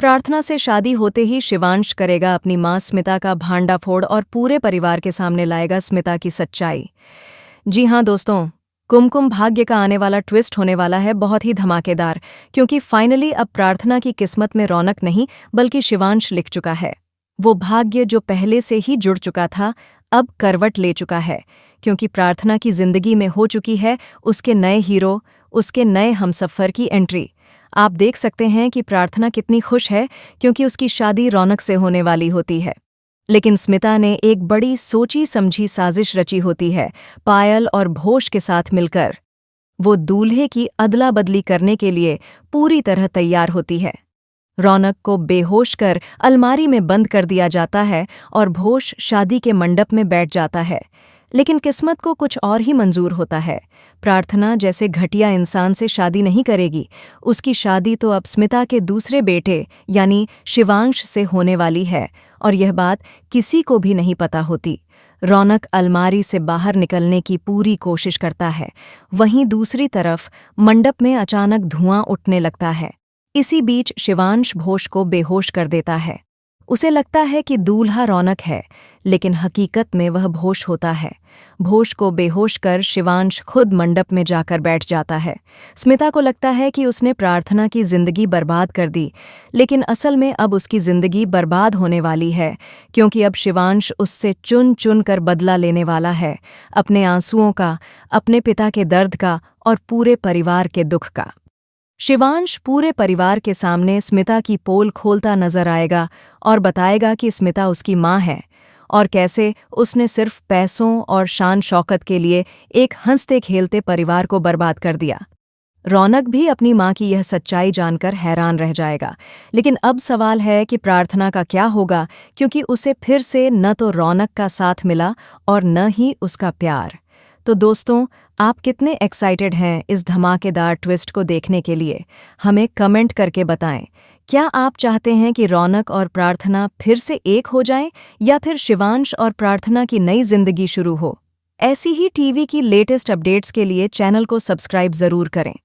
प्रार्थना से शादी होते ही शिवांश करेगा अपनी मां स्मिता का भांडाफोड़ और पूरे परिवार के सामने लाएगा स्मिता की सच्चाई। जी हां दोस्तों, कुमकुम भाग्य का आने वाला ट्विस्ट होने वाला है बहुत ही धमाकेदार, क्योंकि फाइनली अब प्रार्थना की किस्मत में रौनक नहीं बल्कि शिवांश लिख चुका है। वो भाग्य जो पहले से ही जुड़ चुका था अब करवट ले चुका है, क्योंकि प्रार्थना की जिंदगी में हो चुकी है उसके नए हीरो, उसके नए हमसफर की एंट्री। आप देख सकते हैं कि प्रार्थना कितनी खुश है, क्योंकि उसकी शादी रौनक से होने वाली होती है। लेकिन स्मिता ने एक बड़ी सोची समझी साजिश रची होती है पायल और भोज के साथ मिलकर। वो दूल्हे की अदला बदली करने के लिए पूरी तरह तैयार होती है। रौनक को बेहोश कर अलमारी में बंद कर दिया जाता है और भोज शादी के मंडप में बैठ जाता है। लेकिन किस्मत को कुछ और ही मंजूर होता है। प्रार्थना जैसे घटिया इंसान से शादी नहीं करेगी। उसकी शादी तो अब स्मिता के दूसरे बेटे यानी शिवांश से होने वाली है, और यह बात किसी को भी नहीं पता होती। रौनक अलमारी से बाहर निकलने की पूरी कोशिश करता है। वहीं दूसरी तरफ मंडप में अचानक धुआं उठने लगता है। इसी बीच शिवांश भोज को बेहोश कर देता है। उसे लगता है कि दूल्हा रौनक है, लेकिन हकीकत में वह भोज होता है। भोज को बेहोश कर शिवांश खुद मंडप में जाकर बैठ जाता है। स्मिता को लगता है कि उसने प्रार्थना की जिंदगी बर्बाद कर दी, लेकिन असल में अब उसकी जिंदगी बर्बाद होने वाली है, क्योंकि अब शिवांश उससे चुन चुन कर बदला लेने वाला है, अपने आंसुओं का, अपने पिता के दर्द का और पूरे परिवार के दुख का। शिवांश पूरे परिवार के सामने स्मिता की पोल खोलता नजर आएगा और बताएगा कि स्मिता उसकी मां है, और कैसे उसने सिर्फ पैसों और शान शौकत के लिए एक हंसते खेलते परिवार को बर्बाद कर दिया। रौनक भी अपनी मां की यह सच्चाई जानकर हैरान रह जाएगा। लेकिन अब सवाल है कि प्रार्थना का क्या होगा, क्योंकि उसे फिर से न तो रौनक का साथ मिला और न ही उसका प्यार। तो दोस्तों, आप कितने एक्साइटेड हैं इस धमाकेदार ट्विस्ट को देखने के लिए? हमें कमेंट करके बताएं। क्या आप चाहते हैं कि रौनक और प्रार्थना फिर से एक हो जाएं, या फिर शिवांश और प्रार्थना की नई जिंदगी शुरू हो? ऐसी ही टीवी की लेटेस्ट अपडेट्स के लिए चैनल को सब्सक्राइब जरूर करें।